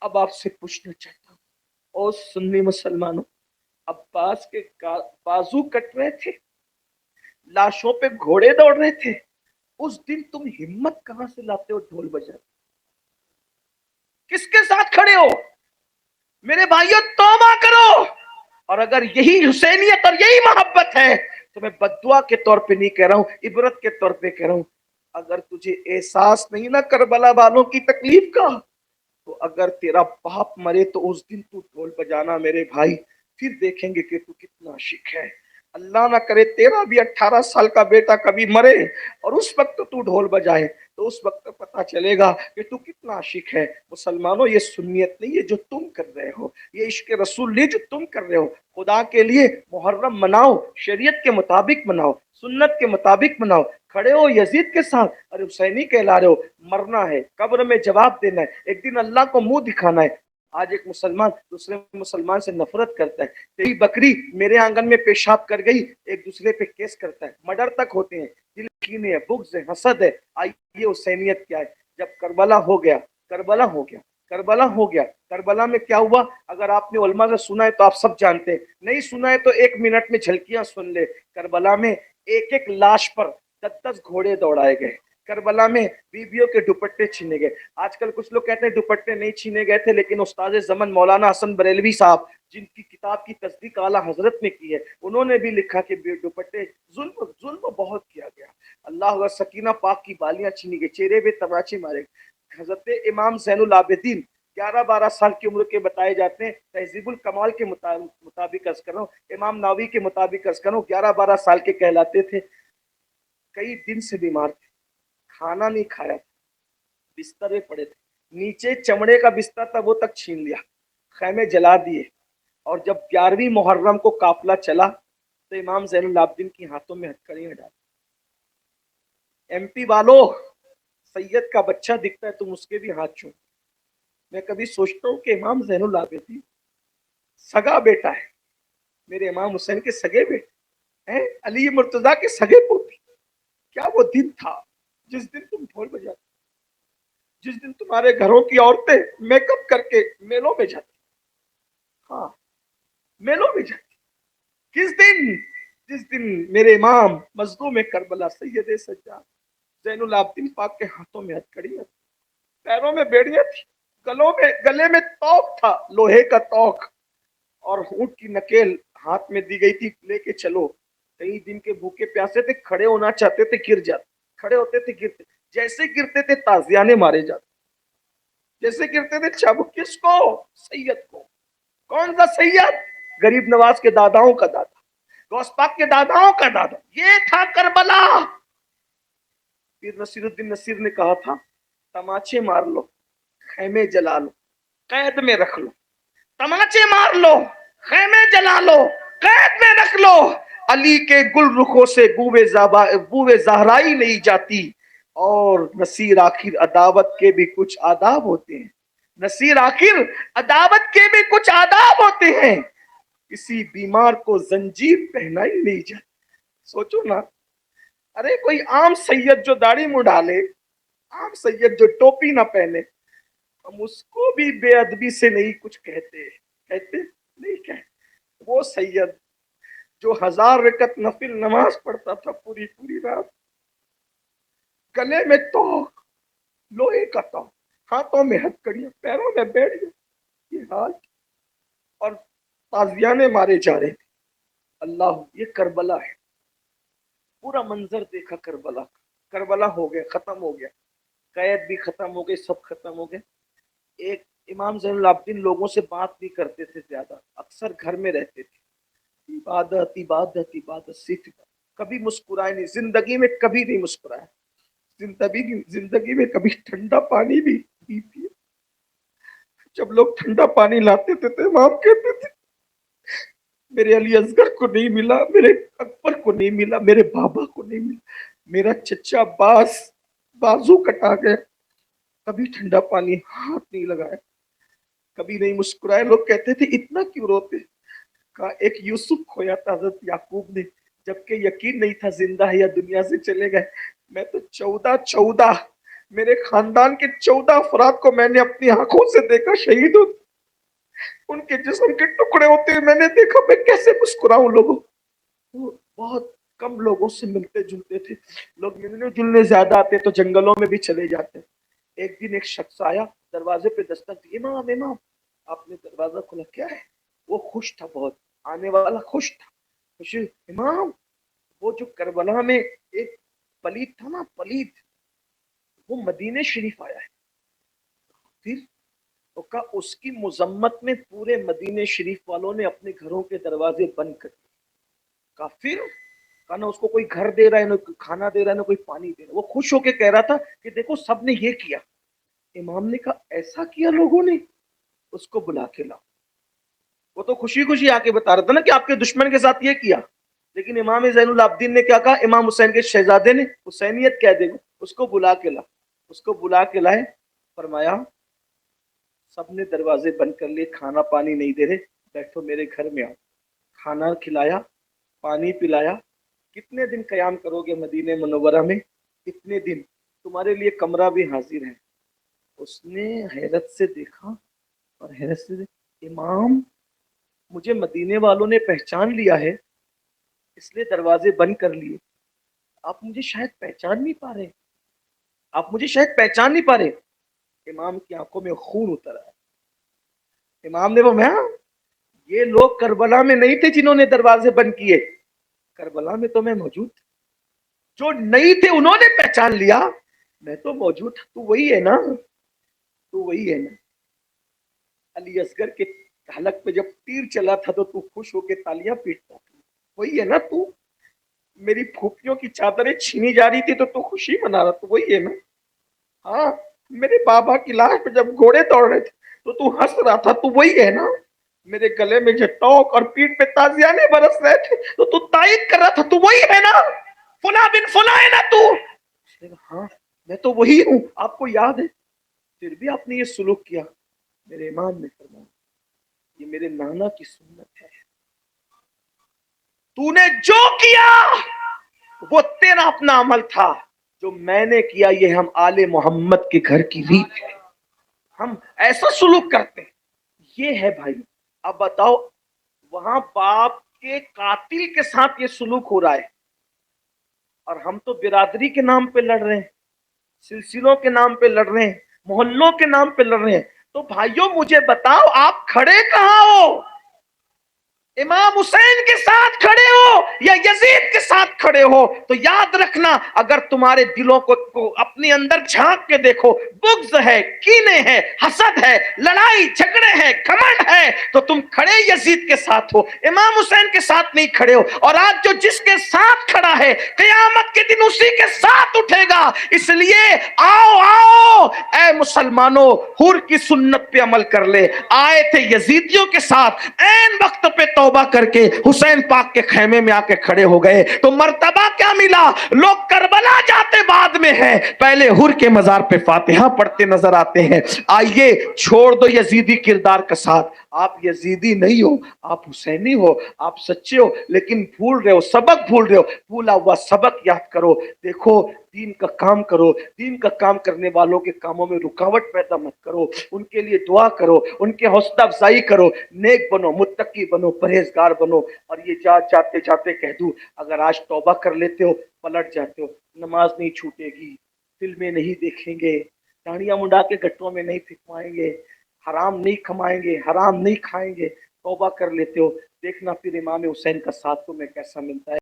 अब आपसे पूछना चाहता हूँ, और सुन्नी मुसलमानों, अब्बास के बाजू कट रहे थे, लाशों पे घोड़े दौड़ रहे थे, उस दिन तुम हिम्मत कहां से लाते हो ढोल बजा? किसके साथ खड़े हो? मेरे भाइयों तौबा करो। और अगर यही हुसैनियत और यही मोहब्बत है तो मैं बद्दुआ के तौर पे नहीं कह रहा हूं, इबरत के तौर पे कह रहा हूं। अगर तुझे एहसास नहीं ना करबला वालों की तकलीफ का, तो अगर तेरा बाप मरे तो उस दिन तू ढोल बजाना मेरे भाई, फिर देखेंगे कि तू कितना आशिक है। अल्लाह ना करे तेरा भी 18 साल का बेटा कभी मरे और उस वक्त तू ढोल बजाए, तो उस वक्त पता चलेगा कि तू कितना आशिक है। मुसलमानों, ये सुन्नियत नहीं है जो तुम कर रहे हो, ये इश्क रसूल नहीं जो तुम कर रहे हो। खुदा के लिए मुहर्रम मनाओ, शरीयत के मुताबिक मनाओ, सुन्नत के मुताबिक मनाओ। खड़े हो यजीद के साथ, अरे हुसैनी कहला रहे हो, मरना है, कब्र में जवाब देना है, एक दिन अल्लाह को मुंह दिखाना है। आज एक मुसलमान दूसरे मुसलमान से नफरत करता है, तेरी बकरी मेरे आंगन में पेशाब कर गई, एक दूसरे पे केस करता है, मर्डर तक होते हैं। दिल कीने है, बुग़्ज़ है, हसद है। आइए हुसैनियत क्या है। जब करबला हो गया, करबला हो गया, करबला हो गया, करबला में क्या हुआ? अगर आपने उलमा से सुना है तो आप सब जानते हैं, नहीं सुना है तो 1 मिनट में झलकियां सुन ले। करबला में एक एक लाश पर 10-10 घोड़े दौड़ाए गए। करबला में बीबियों के दुपट्टे छीने गए। आजकल कुछ लोग कहते हैं दुपट्टे नहीं छीने गए थे, लेकिन उस्ताद ज़मन मौलाना हसन बरेलवी साहब, जिनकी किताब की तस्दीक आला हजरत ने की है, उन्होंने भी लिखा कि दुपट्टे जुल्म जुल्म बहुत किया गया। अल्लाह व सकीना पाक की बालियां छीनी गई, चेहरे पे तमाचे मारे। हजरत इमाम ज़ैनुल आबिदीन 11-12 साल की उम्र के बताए जाते हैं। तहजीबुल कमाल के मुताबिक अर्ज कर रहा हूँ, इमाम नावी के मुताबिक अर्ज कर रहा हूँ, 11-12 साल के कहलाते थे। कई दिन से बीमार थे, खाना नहीं खाया, बिस्तर में पड़े थे, नीचे चमड़े का बिस्तर था वो तक छीन लिया, खैमे जला दिए। और जब 11वीं मुहर्रम को काफिला चला तो इमाम ज़ैनुल आबिदीन की हाथों में हथकड़ियां डाली। एमपी वालों, सैयद का बच्चा दिखता है तुम उसके भी हाथ छू। मैं कभी सोचता हूँ कि इमाम ज़ैनुल आबिदीन सगा बेटा है, मेरे इमाम हुसैन के सगे बेटे हैं, अली मुर्तजा के सगे पोती। क्या वो दिन था जिस दिन तुम ढोल बजाते, जिस दिन तुम्हारे घरों की औरतें मेकअप करके मेलों में जाती, हाँ मेलों में जाती। किस दिन? जिस दिन मेरे इमाम मजलूम करबला सैयद सज्जाद ज़ैनुल आबिदीन पाक के हाथों में हथकड़ियां, पैरों में बेड़ियां थी, गले में तोक था, लोहे का तोक, और ऊंट की नकेल हाथ में दी गई थी, लेके चलो। कई दिन के भूखे प्यासे थे, खड़े होना चाहते थे गिर जाते, खड़े होते थे गिरते, जैसे गिरते थे ताजियाने मारे जाते, जैसे गिरते थे चाबुक। किसको? सैयद को। कौन सा सैयद? गरीब नवाज के दादाओं का दादा, गौस पाक के दादाओं का दादा। ये था करबला। फिर नसीरुद्दीन नसीर ने कहा था, तमाचे मार लो, खैमे जला लो, कैद में रख लो। तमाचे मार लो, खैमे जला लो, कैद में रख लो। अली के गुल रुखों से बूवे ज़हराई नहीं जाती। और नसीर आखिर अदावत के भी कुछ आदाब होते हैं, नसीर आखिर अदावत के भी कुछ आदाब होते हैं। किसी बीमार को जंजीर पहनाई नहीं जाती। सोचो ना, अरे कोई आम सैयद जो दाढ़ी मुंह डाले, आम सैयद जो टोपी ना पहने, हम उसको भी बेअदबी से नहीं कुछ कहते, कहते नहीं कहते। वो सैयद जो 1000 रकत नफिल नमाज पढ़ता था पूरी पूरी रात, गले में तोक, लोहे का तोक, हाथों में हथकड़ियां, पैरों में बेड़ियां, ये हाल, और ताजियाने मारे जा रहे थे। अल्लाह, ये करबला है। पूरा मंजर देखा करबला का। करबला हो गया, खत्म हो गया, कैद भी खत्म हो गई, सब खत्म हो गए। एक इमाम ज़ैनुल आबिदीन लोगों से बात नहीं करते थे ज्यादा, अक्सर घर में रहते थे। इबादत इबादत इबादत, सिर्फ कभी मुस्कुराए नहीं, जिंदगी में कभी नहीं मुस्कुराया, जिंदगी में कभी ठंडा पानी भी नहीं पिया। जब लोग ठंडा पानी लाते थे तो इमाम कहते थे, मेरे अली असगर को नहीं मिला, मेरे अकबर को नहीं मिला, मेरे बाबा को नहीं मिला, मेरा चचा अब्बास बाजू कटा गया, कभी ठंडा पानी हाथ नहीं लगाया, कभी नहीं मुस्कुराए। लोग कहते थे इतना क्यों रोते? का एक यूसुफ खोया था हजरत याकूब ने, जबकि यकीन नहीं था जिंदा है या दुनिया से चले गए। मैं तो 14 میرے خاندان کے 14 افراد کو میں نے اپنی آنکھوں سے دیکھا شہید ہوتے، ان کے جسم کے ٹکڑے ہوتے میں نے دیکھا، میں کیسے مسکراؤں لوگوں؟ وہ بہت کم لوگوں سے ملتے جلتے تھے، لوگ ملنے جلنے زیادہ آتے تو جنگلوں میں بھی چلے جاتے۔ ایک دن ایک شخص آیا، دروازے پہ دستک دی، امام امام، آپ نے دروازہ کھولا، کیا ہے؟ وہ خوش تھا بہت، آنے والا خوش تھا، خوش، امام وہ جو کربلا میں ایک پلیت تھا نا، پلیت، وہ مدینے شریف آیا ہے۔ پھر تو کہا اس کی مذمت میں پورے مدینے شریف والوں نے اپنے گھروں کے دروازے بند کر دیے۔ کہا پھر، کہا نہ اس کو کوئی گھر دے رہا ہے، نہ کوئی کھانا دے رہا ہے، نہ کوئی پانی دے رہا ہے۔ وہ خوش ہو کے کہہ رہا تھا کہ دیکھو سب نے یہ کیا۔ امام نے کہا ایسا کیا لوگوں نے؟ اس کو بلا کے لاؤ۔ وہ تو خوشی خوشی آ کے بتا رہا تھا نا کہ آپ کے دشمن کے ساتھ یہ کیا، لیکن امام زین العابدین نے کیا کہا؟ امام حسین کے شہزادے نے حسینیت کہہ دے گا، اس کو بلا کے لا۔ اس کو بلا کے لائے، فرمایا سب نے دروازے بند کر لیے، کھانا پانی نہیں دے رہے، بیٹھو میرے گھر میں آؤ۔ کھانا کھلایا، پانی پلایا۔ کتنے دن قیام کرو گے مدینہ منورہ میں؟ کتنے دن؟ تمہارے لیے کمرہ بھی حاضر ہے۔ اس نے حیرت سے دیکھا اور حیرت سے دیکھا، امام مجھے مدینے والوں نے پہچان لیا ہے، اس لیے دروازے بند کر لیے، آپ مجھے شاید پہچان نہیں پا رہے، آپ مجھے شاید پہچان نہیں پا رہے۔ امام کی آنکھوں میں خون اتر آیا۔ امام نے فرمایا یہ لوگ کربلا میں نہیں تھے جنہوں نے دروازے بند کیے، کربلا میں تو میں موجود تھا، جو نہیں تھے انہوں نے پہچان لیا، میں تو موجود تھا، تو وہی ہے نا، تو وہی ہے نا۔ علی اصغر کے حلق پہ جب تیر چلا تھا تو خوش ہو کے تالیاں پیٹتا تھا، وہی ہے نا تو۔ میری پھوپھیوں کی چادریں چھینی جا رہی تھی تو خوشی منا رہا، تو وہی ہے نا۔ ہاں، میرے بابا کی لاش پہ جب گھوڑے دوڑ رہے تھے تو ہنس رہا تھا، تو وہی ہے نا۔ میرے گلے میں جو ٹوک اور پیٹ پہ تازیانے برس رہے تھے تو تائید کر رہا تھا، تو وہی ہے نا، فلاں بن فلاں ہے نا تو۔ ہاں میں تو وہی ہوں، آپ کو یاد ہے، پھر بھی آپ نے یہ سلوک کیا۔ میرے امام نے فرمایا یہ میرے نانا کی سنت ہے، تو نے جو کیا وہ تیرا اپنا عمل تھا، جو میں نے کیا یہ ہم آل محمد کے گھر کی ریت ہے، ہم ایسا سلوک کرتے ہیں۔ یہ ہے بھائی۔ اب بتاؤ، وہاں باپ کے قاتل کے ساتھ یہ سلوک ہو رہا ہے، اور ہم تو برادری کے نام پہ لڑ رہے ہیں، سلسلوں کے نام پہ لڑ رہے ہیں، محلوں کے نام پہ لڑ رہے ہیں۔ تو بھائیوں مجھے بتاؤ آپ کھڑے کہاں ہو؟ امام حسین کے ساتھ کھڑے ہو یا یزید کے ساتھ کھڑے ہو؟ تو یاد رکھنا، اگر تمہارے دلوں کو اپنے اندر جھانک کے دیکھو، بغض ہے، کینے ہے، حسد ہے، لڑائی جھگڑے ہیں، گھمنڈ ہے، تو تم کھڑے یزید کے ساتھ ہو، امام حسین کے ساتھ نہیں کھڑے ہو۔ اور آج جو جس کے ساتھ کھڑا ہے قیامت کے دن اسی کے ساتھ اٹھے گا۔ اس لیے آؤ آؤ اے مسلمانوں، حور کی سنت پہ عمل کر لے۔ آئے تھے یزیدیوں کے ساتھ، این وقت پہ توبہ کر کے حسین پاک کے خیمے میں آ کے کھڑے ہو گئے، تو مرتبہ کیا ملا؟ لوگ کربلا جاتے بعد میں ہیں، پہلے حور کے مزار پہ فاتحہ پڑھتے نظر آتے ہیں۔ آئیے چھوڑ دو یزیدی کردار کا ساتھ، آپ یزیدی نہیں ہو، آپ حسینی ہو، آپ سچے ہو، لیکن بھول رہے ہو، سبق بھول رہے ہو، بھولا ہوا سبق یاد کرو۔ دیکھو دین کا کام کرو، دین کا کام کرنے والوں کے کاموں میں رکاوٹ پیدا مت کرو، ان کے لیے دعا کرو، ان کے حوصلہ افزائی کرو، نیک بنو، متقی بنو، پرہیزگار بنو۔ اور یہ جاتے جاتے کہہ دوں، اگر آج توبہ کر لیتے ہو، پلٹ جاتے ہو، نماز نہیں چھوٹے گی، فلمیں نہیں دیکھیں گے، داڑیاں منڈا کے گٹوں میں نہیں پھکوائیں گے، حرام نہیں کمائیں گے، حرام نہیں کھائیں گے، توبہ کر لیتے ہو، دیکھنا پھر امام حسین کا ساتھ تمہیں کیسا ملتا ہے۔